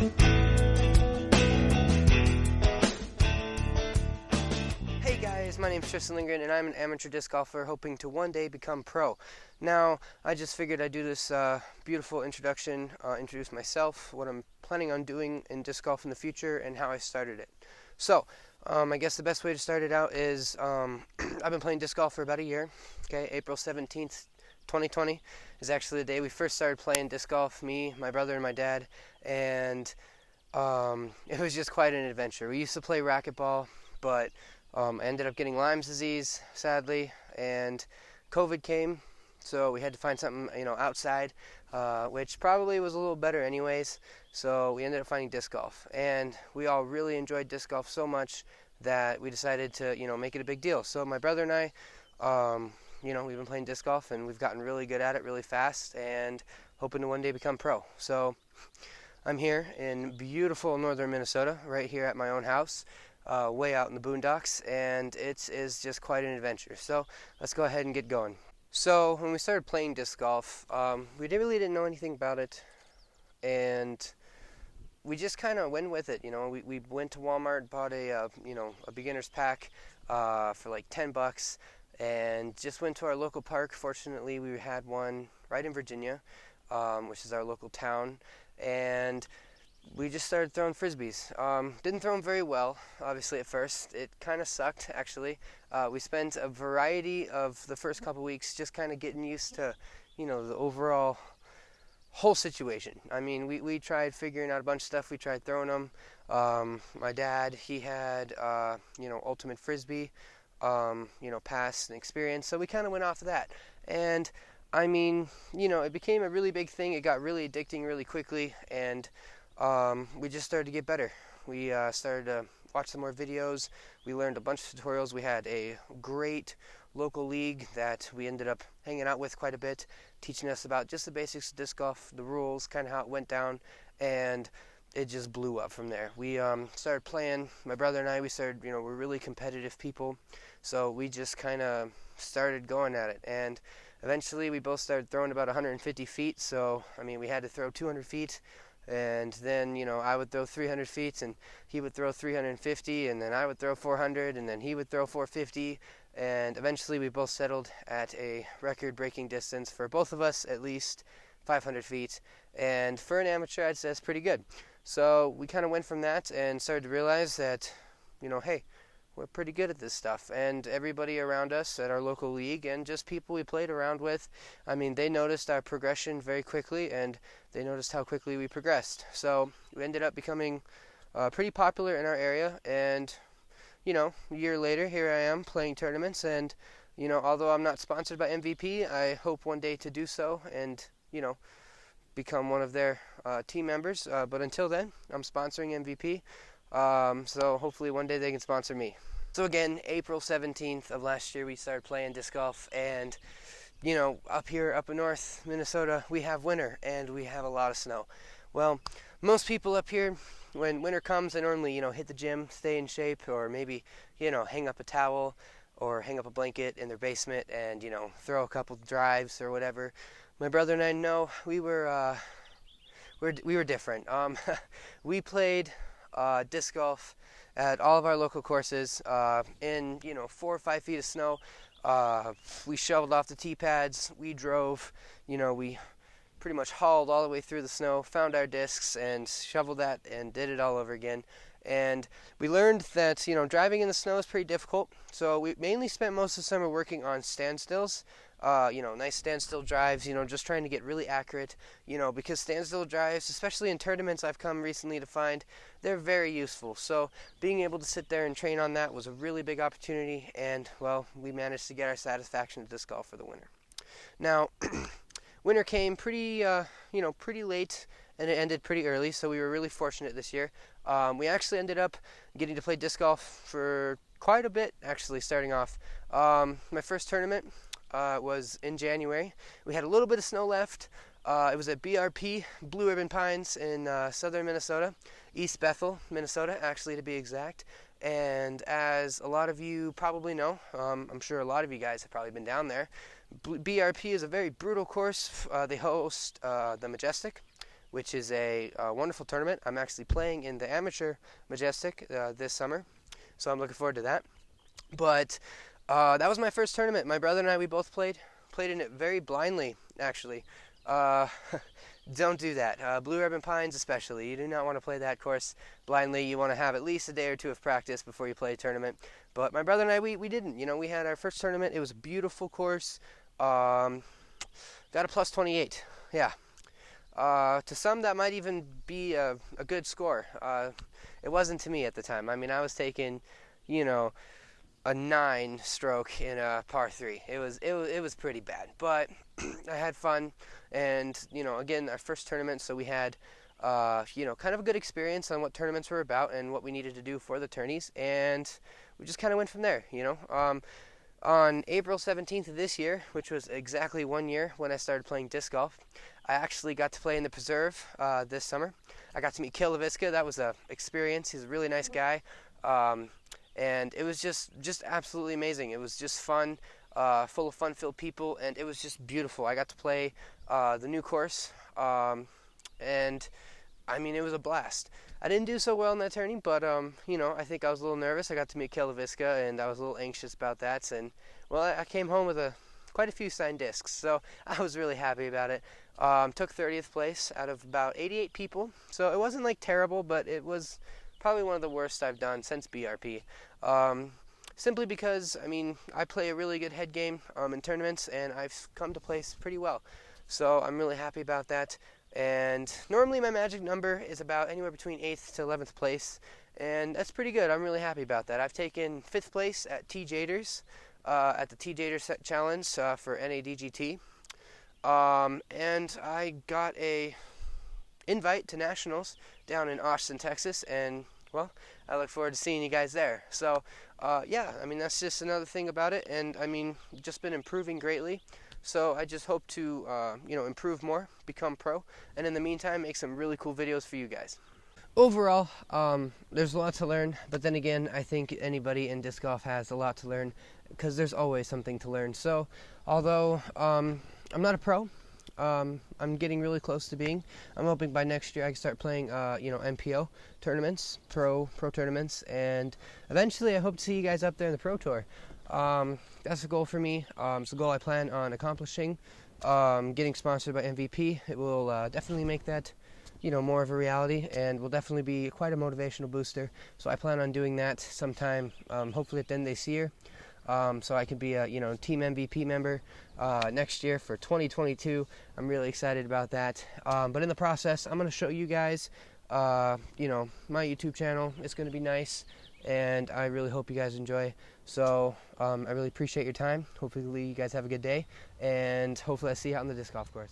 Hey guys, my name's Tristan and I'm an amateur disc golfer hoping to one day become pro. Now, I just figured I'd do this beautiful introduction, introduce myself, what I'm planning on doing in disc golf in the future, and how I started it. So, I guess the best way to start it out is, I've been playing disc golf for about a year. Okay, April 17th, 2020 is actually the day we first started playing disc golf, me, my brother, and my dad, and it was just quite an adventure. We used to play racquetball, but I ended up getting Lyme's disease, sadly, and COVID came, so we had to find something, outside, which probably was a little better anyways, so we ended up finding disc golf, and we all really enjoyed disc golf so much that we decided to, make it a big deal. So my brother and I, we've been playing disc golf, and we've gotten really good at it really fast, and hoping to one day become pro. So I'm here in beautiful northern Minnesota, right here at my own house, way out in the boondocks, and it is just quite an adventure. So let's go ahead and get going. So when we started playing disc golf, we really didn't know anything about it, and we just kind of went with it. We went to Walmart, bought a beginner's pack for like $10, and just went to our local park. Fortunately, we had one right in Virginia, which is our local town, and we just started throwing frisbees. Didn't throw them very well, obviously, at first. It kind of sucked, actually. We spent a variety of the first couple weeks just kind of getting used to, the overall whole situation. I mean, we tried figuring out a bunch of stuff. We tried throwing them. My dad, he had, ultimate frisbee, past and experience. So we kind of went off of that. And, I mean, it became a really big thing. It got really addicting really quickly, and we just started to get better. We started to watch some more videos. We learned a bunch of tutorials. We had a great local league that we ended up hanging out with quite a bit, teaching us about just the basics of disc golf, the rules, kind of how it went down, and it just blew up from there. We started playing. My brother and I, we started, we're really competitive people, so we just kind of started going at it, and eventually we both started throwing about 150 feet, so, we had to throw 200 feet, and then, I would throw 300 feet, and he would throw 350, and then I would throw 400, and then he would throw 450, and eventually we both settled at a record-breaking distance for both of us, at least 500 feet, and for an amateur, I'd say that's pretty good. So we kind of went from that and started to realize that, hey, we're pretty good at this stuff, and everybody around us at our local league and just people we played around with, they noticed our progression very quickly, and they noticed how quickly we progressed. So we ended up becoming pretty popular in our area, and, a year later, here I am playing tournaments, and, although I'm not sponsored by MVP, I hope one day to do so and, become one of their team members. But until then, I'm sponsoring MVP. So hopefully one day they can sponsor me. So again, April 17th of last year, we started playing disc golf, and, up here, up in North Minnesota, we have winter, and we have a lot of snow. Well, most people up here, when winter comes, they normally, hit the gym, stay in shape, or maybe, hang up a towel or hang up a blanket in their basement and, throw a couple drives or whatever. My brother and I know we were different. We played disc golf at all of our local courses in 4 or 5 feet of snow. We shoveled off the tee pads. We drove. We pretty much hauled all the way through the snow, found our discs, and shoveled that and did it all over again. And we learned that driving in the snow is pretty difficult. So we mainly spent most of the summer working on standstills. Nice standstill drives, just trying to get really accurate, because standstill drives, especially in tournaments, I've come recently to find they're very useful. So being able to sit there and train on that was a really big opportunity, and, well, we managed to get our satisfaction at disc golf for the winter. Now, winter came pretty late, and it ended pretty early, so we were really fortunate this year. We actually ended up getting to play disc golf for quite a bit, actually, starting off. My first tournament was in January. We had a little bit of snow left. It was at BRP, Blue Ribbon Pines in southern Minnesota, East Bethel, Minnesota, actually, to be exact. And as a lot of you probably know, I'm sure a lot of you guys have probably been down there, BRP is a very brutal course. They host the Majestic, which is a wonderful tournament. I'm actually playing in the Amateur Majestic this summer, so I'm looking forward to that. But that was my first tournament. My brother and I, we both played in it very blindly, actually. Don't do that. Blue Ribbon Pines especially. You do not want to play that course blindly. You want to have at least a day or two of practice before you play a tournament. But my brother and I, we didn't. You know, we had our first tournament. It was a beautiful course. Got a plus 28. Yeah. To some, that might even be a good score. It wasn't to me at the time. I mean, I was taking, you know, a 9 stroke in a par 3. It was pretty bad, but I had fun, and you know, again, our first tournament, so we had you know, kind of a good experience on what tournaments were about and what we needed to do for the tourneys, and we just kind of went from there. You know, on April 17th of this year, which was exactly 1 year when I started playing disc golf, I actually got to play in the Preserve this summer. I got to meet Kil LaVisca. That was a experience. He's a really nice guy. And it was just absolutely amazing. It was just fun, full of fun-filled people, and it was just beautiful. I got to play the new course, and I mean, it was a blast. I didn't do so well in that tourney, but you know, I think I was a little nervous. I got to meet Kil LaVisca, and I was a little anxious about that. And well, I came home with quite a few signed discs, so I was really happy about it. Took 30th place out of about 88 people, so it wasn't like terrible, but it was probably one of the worst I've done since BRP. Simply because, I mean, I play a really good head game in tournaments, and I've come to place pretty well. So I'm really happy about that. And normally my magic number is about anywhere between 8th to 11th place, and that's pretty good. I'm really happy about that. I've taken 5th place at T-Jaders, at the T-Jaders Challenge for NADGT. And I got a invite to Nationals down in Austin, Texas, and well, I look forward to seeing you guys there. So, yeah, I mean, that's just another thing about it, and I mean, just been improving greatly. So I just hope to, you know, improve more, become pro, and in the meantime, make some really cool videos for you guys. Overall, there's a lot to learn, but then again, I think anybody in disc golf has a lot to learn, because there's always something to learn. So, although I'm not a pro, I'm getting really close to being. I'm hoping by next year I can start playing, you know, MPO tournaments, pro tournaments, and eventually I hope to see you guys up there in the Pro Tour. That's a goal for me. It's a goal I plan on accomplishing. Getting sponsored by MVP, it will definitely make that, you know, more of a reality, and will definitely be quite a motivational booster. So I plan on doing that sometime, hopefully at the end of this year. So I can be a, you know, team MVP member next year for 2022. I'm really excited about that. But in the process, I'm going to show you guys, you know, my YouTube channel. It's going to be nice, and I really hope you guys enjoy. So I really appreciate your time. Hopefully you guys have a good day, and hopefully I see you out on the disc golf course.